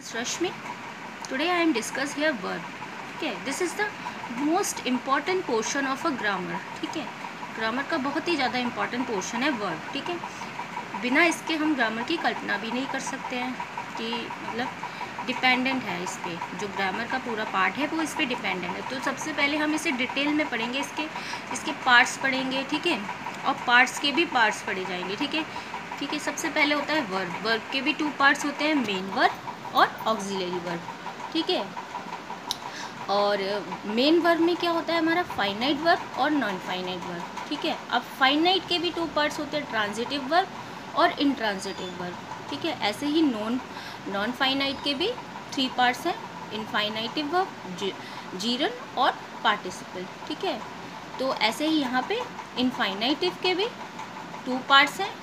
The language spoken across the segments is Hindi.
Rashmi. Today I am discuss here verb. ठीक है, this is the most important portion of a grammar. ठीक है, ग्रामर का बहुत ही ज़्यादा इम्पॉर्टेंट पोर्शन है वर्ब. ठीक है, बिना इसके हम ग्रामर की कल्पना भी नहीं कर सकते हैं कि मतलब डिपेंडेंट है इस पर. जो ग्रामर का पूरा पार्ट है वो इस पर डिपेंडेंट है. तो सबसे पहले हम इसे डिटेल में पढ़ेंगे, इसके पार्ट्स पढ़ेंगे. ठीक है, और पार्ट्स के भी पार्ट्स पढ़े जाएंगे. ठीक है, सबसे पहले होता है वर्ब. वर्ब के भी 2 पार्ट्स होते हैं, मेन वर्ब और ऑक्सिलरी वर्ब. ठीक है, और मेन वर्ब में क्या होता है हमारा, फाइनाइट वर्ब और नॉन फाइनाइट वर्ब. ठीक है, अब फाइनाइट के भी 2 पार्ट्स होते हैं, ट्रांजिटिव वर्ब और इंट्रांजिटिव वर्ब. ठीक है, ऐसे ही नॉन फाइनाइट के भी 3 पार्ट्स हैं, इनफाइनाइटिव वर्ब, जीरन और पार्टिसिपल. ठीक है, तो ऐसे ही यहाँ पे इनफाइनाइटिव के भी 2 पार्ट्स हैं.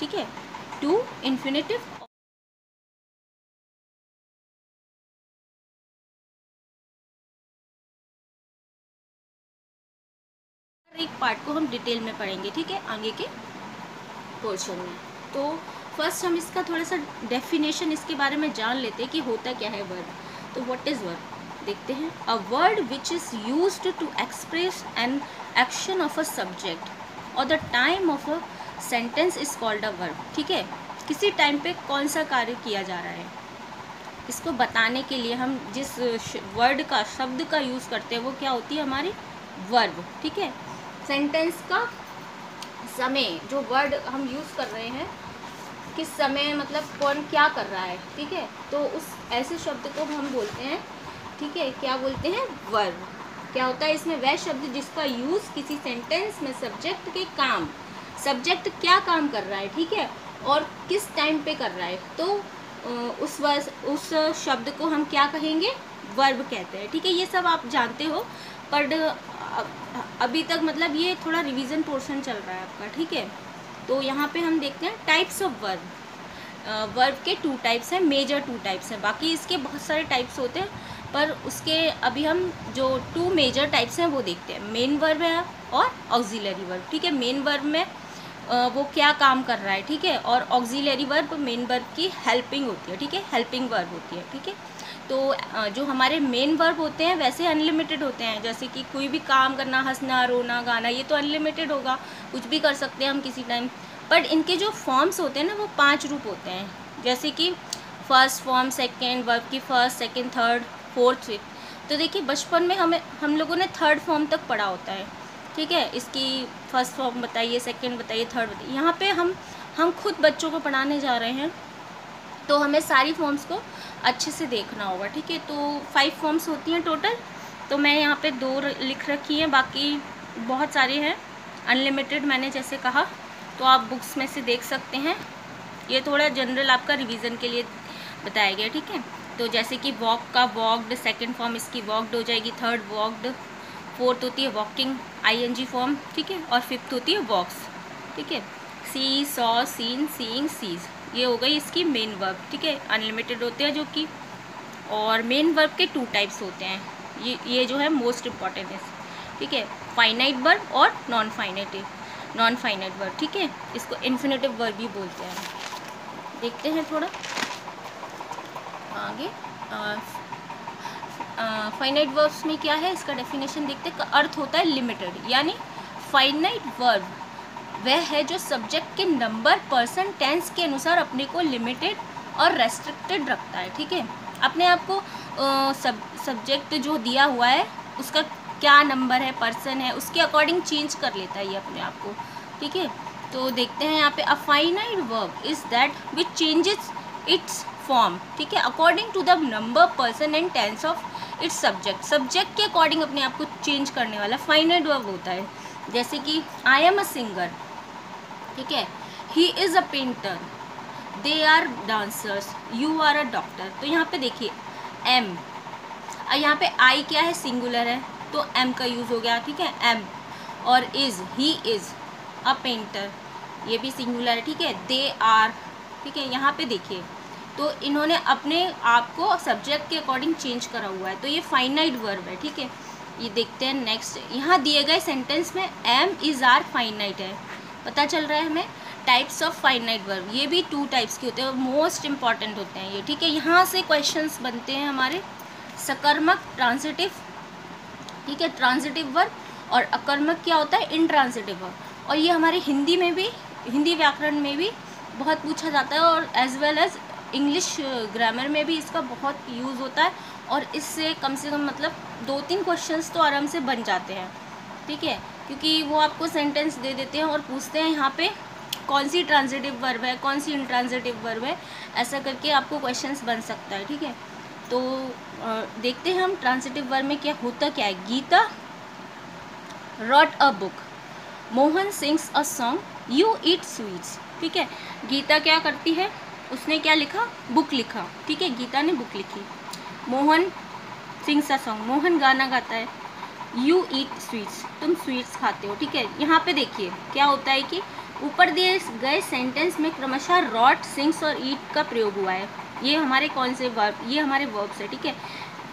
ठीक है, टू इन्फिनेटिव एक पार्ट को हम डिटेल में पढ़ेंगे. ठीक है, आगे के पोर्शन में. तो फर्स्ट हम इसका थोड़ा सा डेफिनेशन इसके बारे में जान लेते हैं कि होता क्या है वर्ब. तो व्हाट इज़ वर्ब देखते हैं. A word which is used to express an action of a subject और the time of a sentence is called a verb. ठीक है, किसी टाइम पे कौन सा कार्य किया जा रहा है, इसको बताने के लिए हम जिस वर्ड का, शब्द का यूज़ करते हैं वो क्या होती है, हमारी वर्ब. ठीक है, सेंटेंस का समय, जो वर्ड हम यूज़ कर रहे हैं, किस समय, मतलब कौन क्या कर रहा है. ठीक है, तो उस ऐसे शब्द को हम बोलते हैं. ठीक है, क्या बोलते हैं, वर्ब. क्या होता है इसमें, वह शब्द जिसका यूज़ किसी सेंटेंस में सब्जेक्ट के काम, सब्जेक्ट क्या काम कर रहा है, ठीक है, और किस टाइम पे कर रहा है, तो उस शब्द को हम क्या कहेंगे, वर्ब कहते हैं. ठीक है, ये सब आप जानते हो, पर अभी तक मतलब ये थोड़ा रिवीजन पोर्शन चल रहा है आपका. ठीक है, तो यहाँ पे हम देखते हैं टाइप्स ऑफ वर्ब. वर्ब के 2 टाइप्स हैं, मेजर 2 टाइप्स हैं, बाकी इसके बहुत सारे टाइप्स होते हैं, पर उसके अभी हम जो 2 मेजर टाइप्स हैं वो देखते हैं. मेन वर्ब है और ऑक्सिलरी वर्ब. ठीक है, मेन वर्ब में वो क्या काम कर रहा है. ठीक है, और ऑक्सिलरी वर्ब मेन वर्ब की हेल्पिंग होती है. ठीक है, हेल्पिंग वर्ब होती है. ठीक है, तो जो हमारे मेन वर्ब होते हैं वैसे अनलिमिटेड होते हैं, जैसे कि कोई भी काम करना, हंसना, रोना, गाना, ये तो अनलिमिटेड होगा, कुछ भी कर सकते हैं हम किसी टाइम. बट इनके जो फॉर्म्स होते हैं ना, वो 5 रूप होते हैं, जैसे कि फर्स्ट फॉर्म, सेकेंड, वर्ब की first, second, third, fourth, fifth. तो देखिए बचपन में हम लोगों ने 3rd फॉर्म तक पढ़ा होता है. ठीक है, इसकी फर्स्ट फॉर्म बताइए, सेकेंड बताइए, थर्ड बताइए. यहाँ पे हम खुद बच्चों को पढ़ाने जा रहे हैं, तो हमें सारी फॉर्म्स को अच्छे से देखना होगा. ठीक है, तो 5 फॉर्म्स होती हैं टोटल, तो मैं यहाँ पे 2 लिख रखी हैं, बाकी बहुत सारे हैं, अनलिमिटेड मैंने जैसे कहा, तो आप बुक्स में से देख सकते हैं. ये थोड़ा जनरल आपका रिवीजन के लिए बताया गया. ठीक है, तो जैसे कि वॉक का वॉकड, सेकेंड फॉर्म इसकी वॉकड हो जाएगी, थर्ड वॉकड, फोर्थ होती है वॉकिंग, ING फॉर्म. ठीक है, और फिफ्थ होती है वॉक्स. ठीक है, सी, सॉ, सीन, सीइंग, सीज, ये हो गई इसकी मेन वर्ब. ठीक है, अनलिमिटेड होते हैं जो कि, और मेन वर्ब के 2 टाइप्स होते हैं, ये जो है मोस्ट इम्पॉर्टेंट है. ठीक है, फाइनाइट वर्ब और नॉन फाइनाइट वर्ब. ठीक है, इसको इन्फिनेटिव वर्ब भी बोलते हैं. देखते हैं थोड़ा आगे. फाइनाइट वर्ब्स में क्या है, इसका डेफिनेशन देखते हैं. अर्थ होता है लिमिटेड, यानी फाइनाइट वर्ब वह है जो सब्जेक्ट के नंबर, पर्सन, टेंस के अनुसार अपने को लिमिटेड और रेस्ट्रिक्टेड रखता है. ठीक है, अपने आप को सब्जेक्ट जो दिया हुआ है उसका क्या नंबर है, पर्सन है, उसके अकॉर्डिंग चेंज कर लेता है ये अपने आप को. ठीक है, तो देखते हैं यहाँ पे, a finite verb is that which changes its form. ठीक है, according to the number, person and tense of its subject के अकॉर्डिंग अपने आप को चेंज करने वाला फाइनाइट वर्ब होता है. जैसे कि आई एम अ सिंगर. ठीक है, he is a painter, they are dancers, you are a doctor. तो यहाँ पे देखिए एम, यहाँ पे आई क्या है, सिंगुलर है, तो एम का यूज़ हो गया. ठीक है, एम, और is, he is a painter, ये भी सिंगुलर है. ठीक है, दे आर. ठीक है, यहाँ पे देखिए, तो इन्होंने अपने आप को सब्जेक्ट के अकॉर्डिंग चेंज करा हुआ है, तो ये फाइनाइट वर्ब है. ठीक है, ये देखते हैं नेक्स्ट. यहाँ दिए गए सेंटेंस में एम, इज़, आर फाइनाइट है, पता चल रहा है हमें. टाइप्स ऑफ फाइनाइट वर्ब, ये भी 2 टाइप्स के होते हैं, मोस्ट इंपॉर्टेंट होते हैं ये, ठीक है। यहाँ से क्वेश्चंस बनते हैं हमारे सकर्मक, ट्रांसिटिव, ठीक है, ट्रांसिटिव वर्ब, और अकर्मक क्या होता है, इंट्रांसिटिव वर्ब। और ये हमारे हिंदी में भी, हिंदी व्याकरण में भी बहुत पूछा जाता है, और as well as English grammar में भी इसका बहुत यूज़ होता है, और इससे कम से कम मतलब 2-3 क्वेश्चंस तो आराम से बन जाते हैं, ठीक है, क्योंकि वो आपको सेंटेंस दे देते हैं और पूछते हैं यहाँ पे कौन सी ट्रांजिटिव वर्ब है, कौन सी इंट्रांजिटिव वर्ब है, ऐसा करके आपको क्वेश्चंस बन सकता है, ठीक है। तो देखते हैं हम ट्रांजिटिव वर्ब में क्या होता क्या है। Gita wrote a book, Mohan sings a song, you eat sweets, ठीक है। गीता क्या करती है, उसने क्या लिखा, बुक लिखा, ठीक है, गीता ने बुक लिखी। Mohan sings a song, Mohan गाना गाता है। यू ईट स्वीट्स, तुम स्वीट्स खाते हो, ठीक है। यहाँ पे देखिए क्या होता है कि ऊपर दिए गए सेंटेंस में क्रमशः रॉट, सिंग्स और ईट का प्रयोग हुआ है। ये हमारे कौन से वर्ब, ये हमारे वर्ब्स है, ठीक है।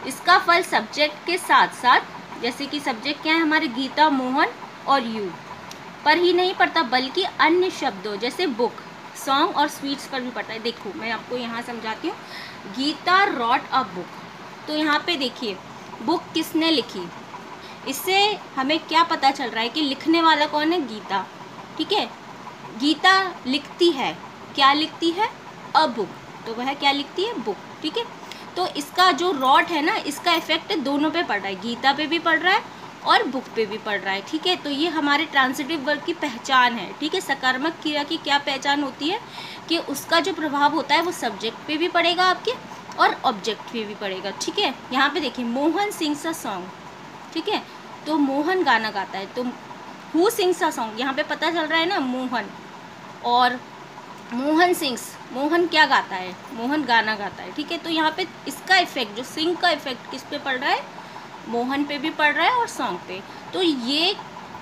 इसका फल सब्जेक्ट के साथ साथ, जैसे कि सब्जेक्ट क्या है हमारे, गीता, मोहन और यू पर ही नहीं पड़ता, बल्कि अन्य शब्दों जैसे बुक, सॉन्ग और स्वीट्स पर भी पड़ता है। देखो मैं आपको यहाँ समझाती हूँ। गीता रॉट अ बुक, तो यहाँ पे देखिए बुक किसने लिखी, इससे हमें क्या पता चल रहा है कि लिखने वाला कौन है, गीता, ठीक है। गीता लिखती है, क्या लिखती है, अ बुक, तो वह क्या लिखती है, बुक, ठीक है। तो इसका जो रॉट है ना, इसका इफेक्ट दोनों पे पड़ रहा है, गीता पे भी पड़ रहा है और बुक पे भी पड़ रहा है, ठीक है। तो ये हमारे ट्रांसिटिव वर्ब की पहचान है, ठीक है। सकारात्मक क्रिया की क्या पहचान होती है कि उसका जो प्रभाव होता है वो सब्जेक्ट पे भी पड़ेगा आपके और ऑब्जेक्ट पे भी पड़ेगा, ठीक है। यहाँ पे देखिए मोहन सिंग्स अ सॉन्ग, ठीक है, तो मोहन गाना गाता है, तो हु सिंग्स अ सॉन्ग, यहाँ पे पता चल रहा है ना मोहन, और मोहन सिंग्स, मोहन क्या गाता है, मोहन गाना गाता है, ठीक है। तो यहाँ पे इसका इफेक्ट, जो सिंग का इफेक्ट किस पे पड़ रहा है, मोहन पे भी पड़ रहा है और सॉन्ग पे। तो ये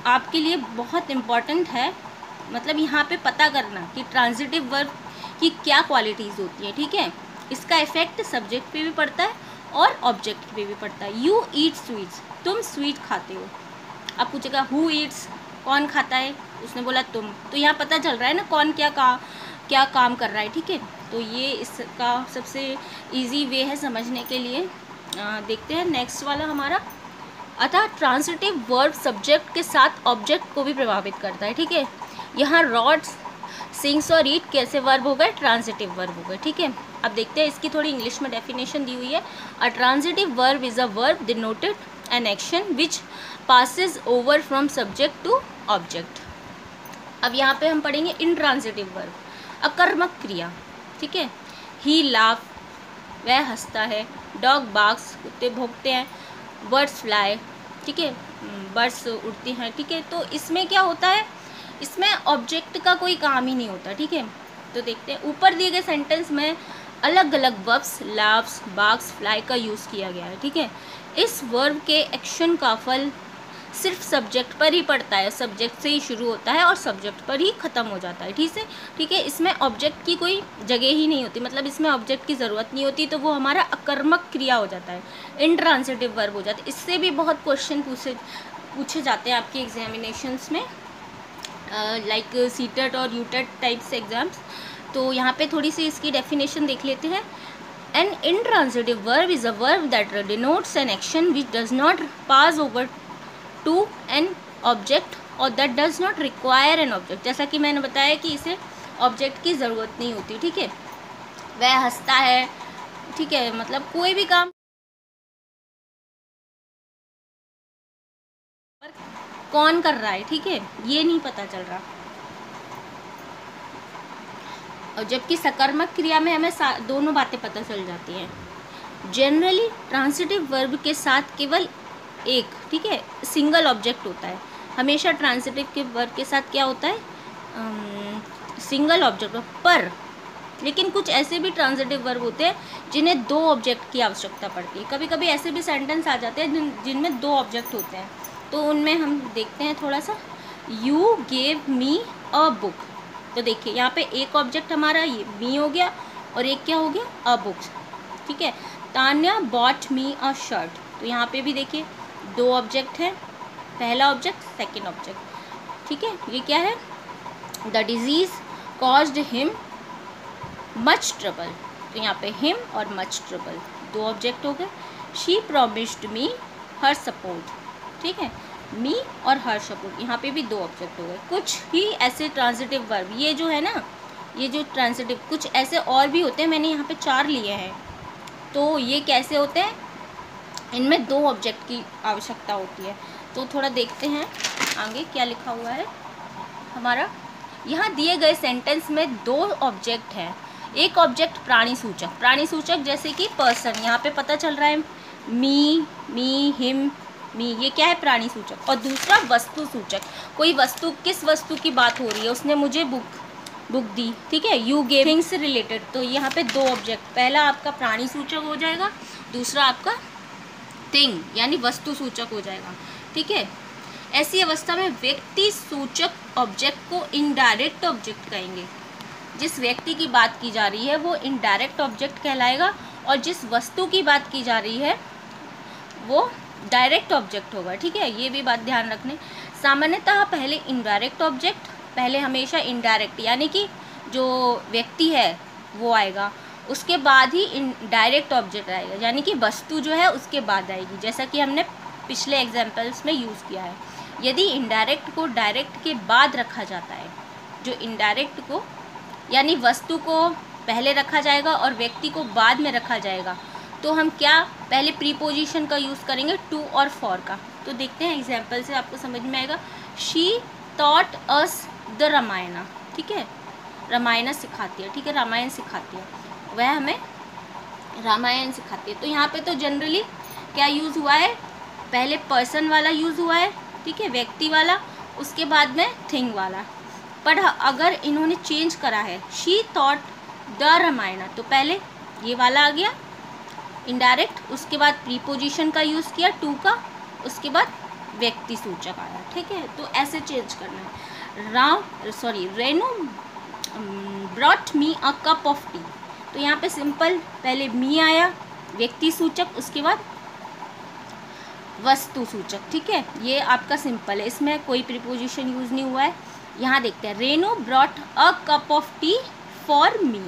आपके लिए बहुत इम्पॉर्टेंट है, मतलब यहाँ पे पता करना कि ट्रांजिटिव वर्ब की क्या क्वालिटीज़ होती है, ठीक है। इसका इफेक्ट सब्जेक्ट पे भी पड़ता है और ऑब्जेक्ट पे भी पड़ता है। यू ईट स्वीट्स, तुम स्वीट खाते हो। अब पूछेगा हु ईट्स, कौन खाता है, उसने बोला तुम, तो यहाँ पता चल रहा है ना कौन क्या काम कर रहा है, ठीक है। तो ये इसका सबसे इजी वे है समझने के लिए। देखते हैं नेक्स्ट वाला हमारा। अतः ट्रांसिटिव वर्ब सब्जेक्ट के साथ ऑब्जेक्ट को भी प्रभावित करता है, ठीक है। यहाँ रॉड्स, सिंग्स और ईट कैसे वर्ब हो गए, ट्रांसिटिव वर्ब हो गए, ठीक है। अब देखते हैं इसकी थोड़ी इंग्लिश में डेफिनेशन दी हुई है। A transitive verb is a verb denoted an action which passes over from subject to object. अब यहाँ पे हम पढ़ेंगे इंट्रांसिटिव वर्ब, अकर्मक क्रिया, ठीक है। ही लाफ, वह हंसता है। डॉग बार्क्स, कुत्ते भौंकते हैं। बर्ड्स फ्लाई, ठीक है, बर्ड्स उड़ती हैं, ठीक है। तो इसमें क्या होता है, इसमें ऑब्जेक्ट का कोई काम ही नहीं होता, ठीक है। तो देखते हैं ऊपर दिए गए सेंटेंस में अलग अलग वर्ब्स, लाफ्स, बार्क्स, फ्लाई का यूज़ किया गया है, ठीक है। इस वर्ब के एक्शन का फल सिर्फ सब्जेक्ट पर ही पड़ता है, सब्जेक्ट से ही शुरू होता है और सब्जेक्ट पर ही ख़त्म हो जाता है, ठीक है। इसमें ऑब्जेक्ट की कोई जगह ही नहीं होती, मतलब इसमें ऑब्जेक्ट की ज़रूरत नहीं होती, तो वो हमारा अकर्मक क्रिया हो जाता है, इंट्रांसिटिव वर्ब हो जाता है। इससे भी बहुत क्वेश्चन पूछे जाते हैं आपके एग्जामिनेशंस में, लाइक सीटेट और यूटेट टाइप्स एग्जाम्स। तो यहाँ पे थोड़ी सी इसकी डेफिनेशन देख लेते हैं। An intransitive verb is a verb that denotes an action which does not pass over to an object or that does not require an object। जैसा कि मैंने बताया कि इसे ऑब्जेक्ट की ज़रूरत नहीं होती, ठीक है। वह हंसता है, ठीक है, मतलब कोई भी काम कौन कर रहा है, ठीक है, ये नहीं पता चल रहा। और जबकि सकर्मक क्रिया में हमें दोनों बातें पता चल जाती हैं। जनरली ट्रांसिटिव वर्ब के साथ केवल एक, ठीक है, सिंगल ऑब्जेक्ट होता है। हमेशा ट्रांसिटिव के वर्ब के साथ क्या होता है, सिंगल ऑब्जेक्ट। पर लेकिन कुछ ऐसे भी ट्रांसिटिव वर्ब होते हैं जिन्हें 2 ऑब्जेक्ट की आवश्यकता पड़ती है। कभी कभी ऐसे भी सेंटेंस आ जाते हैं जिनमें 2 ऑब्जेक्ट होते हैं, तो उनमें हम देखते हैं थोड़ा सा। You gave me a book, तो देखिए यहाँ पे एक ऑब्जेक्ट हमारा ये मी हो गया और एक क्या हो गया, अ बुक्स, ठीक है। तान्या बॉट मी अ शर्ट, तो यहाँ पे भी देखिए 2 ऑब्जेक्ट हैं, पहला ऑब्जेक्ट, सेकंड ऑब्जेक्ट, ठीक है। ये क्या है, the disease caused him much trouble, तो यहाँ पे हिम और मच ट्रबल दो ऑब्जेक्ट हो गए। She promised me her support, ठीक है, मी और हर सपोर्ट, यहाँ पे भी दो ऑब्जेक्ट हो गए। कुछ ही ऐसे ट्रांजिटिव वर्ब, ये जो है ना, ये जो ट्रांजिटिव कुछ ऐसे और भी होते हैं, मैंने यहाँ पे 4 लिए हैं। तो ये कैसे होते हैं, इनमें दो ऑब्जेक्ट की आवश्यकता होती है। तो थोड़ा देखते हैं आगे क्या लिखा हुआ है हमारा। यहाँ दिए गए सेंटेंस में दो ऑब्जेक्ट हैं। एक ऑब्जेक्ट प्राणी सूचक, प्राणी सूचक जैसे कि पर्सन, यहाँ पे पता चल रहा है मी, हिम, मी, ये क्या है, प्राणी सूचक। और दूसरा वस्तु सूचक, कोई वस्तु, किस वस्तु की बात हो रही है, उसने मुझे बुक दी, ठीक है, यू गेव थिंग्स से रिलेटेड। तो यहाँ पे दो ऑब्जेक्ट, पहला आपका प्राणी सूचक हो जाएगा, दूसरा आपका थिंग यानी वस्तु सूचक हो जाएगा, ठीक है। ऐसी अवस्था में व्यक्ति सूचक ऑब्जेक्ट को इनडायरेक्ट ऑब्जेक्ट कहेंगे। जिस व्यक्ति की बात की जा रही है वो इनडायरेक्ट ऑब्जेक्ट कहलाएगा, और जिस वस्तु की बात की जा रही है वो डायरेक्ट ऑब्जेक्ट होगा, ठीक है। ये भी बात ध्यान रखने। सामान्यतः पहले इनडायरेक्ट ऑब्जेक्ट, पहले हमेशा इनडायरेक्ट यानी कि जो व्यक्ति है वो आएगा, उसके बाद ही डायरेक्ट ऑब्जेक्ट आएगा, यानी कि वस्तु जो है उसके बाद आएगी, जैसा कि हमने पिछले एग्जाम्पल्स में यूज़ किया है। यदि इनडायरेक्ट को डायरेक्ट के बाद रखा जाता है, जो इनडायरेक्ट को यानी वस्तु को पहले रखा जाएगा और व्यक्ति को बाद में रखा जाएगा, तो हम क्या पहले प्रीपोजिशन का यूज़ करेंगे, टू और फॉर का। तो देखते हैं एग्जाम्पल से आपको समझ में आएगा। She taught us the Ramayana, ठीक है, रामायण सिखाती है, ठीक है, रामायण सिखाती है, वह हमें रामायण सिखाती है। तो यहाँ पे तो जनरली क्या यूज़ हुआ है, पहले पर्सन वाला यूज़ हुआ है, ठीक है, व्यक्ति वाला, उसके बाद में थिंग वाला। पर अगर इन्होंने चेंज करा है, शी थॉट द रामायण, तो पहले ये वाला आ गया इनडायरेक्ट, उसके बाद प्रीपोजिशन का यूज़ किया टू का, उसके बाद व्यक्ति सूचक आया, ठीक है। तो ऐसे चेंज करना है। Renu brought me a cup of T, तो यहाँ पे सिंपल पहले मी आया व्यक्ति सूचक, उसके बाद वस्तु सूचक, ठीक है। ये आपका सिंपल है, इसमें कोई प्रीपोजिशन यूज़ नहीं हुआ है। यहाँ देखते हैं, Renu brought a cup of T for me,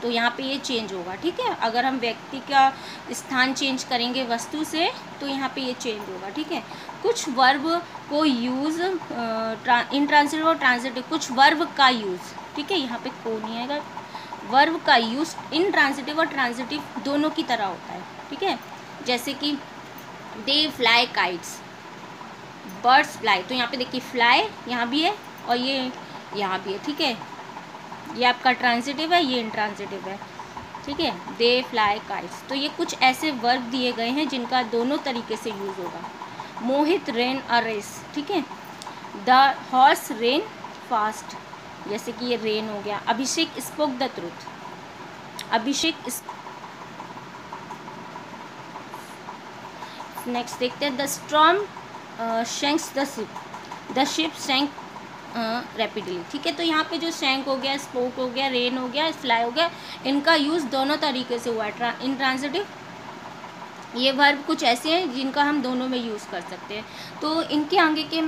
तो यहाँ पे ये चेंज होगा, ठीक है। अगर हम व्यक्ति का स्थान चेंज करेंगे वस्तु से, तो यहाँ पे ये चेंज होगा, ठीक है। कुछ वर्ब को यूज़ इंट्रांसिटिव और ट्रांजिटिव, कुछ वर्ब का यूज़, ठीक है, यहाँ पे को नहीं आएगा, वर्ब का यूज़ इंट्रांसिटिव और ट्रांजिटिव दोनों की तरह होता है, ठीक है। जैसे कि they fly kites, birds fly, तो यहाँ पे देखिए फ्लाई यहाँ भी है और ये यहाँ भी है, ठीक है। ये आपका ट्रांजिटिव है, ये इंट्रांजिटिव है, ठीक है। दे फ्लाई काइट्स, तो ये कुछ ऐसे वर्ब दिए गए हैं जिनका दोनों तरीके से यूज़ होगा। मोहित रेन अ रेस, ठीक है। द हॉर्स रेन फास्ट, जैसे कि ये रेन हो गया। Abhishek spoke the truth, Abhishek. Next देखते हैं, the storm sinks the ship, the ship sank rapidly, ठीक है। तो यहाँ पे जो शैंक हो गया, स्पोक हो गया, रेन हो गया, फ्लाई हो गया, इनका यूज़ दोनों तरीके से हुआ है। इंट्रांजिटिव ये वर्ब कुछ ऐसे हैं जिनका हम दोनों में यूज़ कर सकते हैं। तो इनके आगे के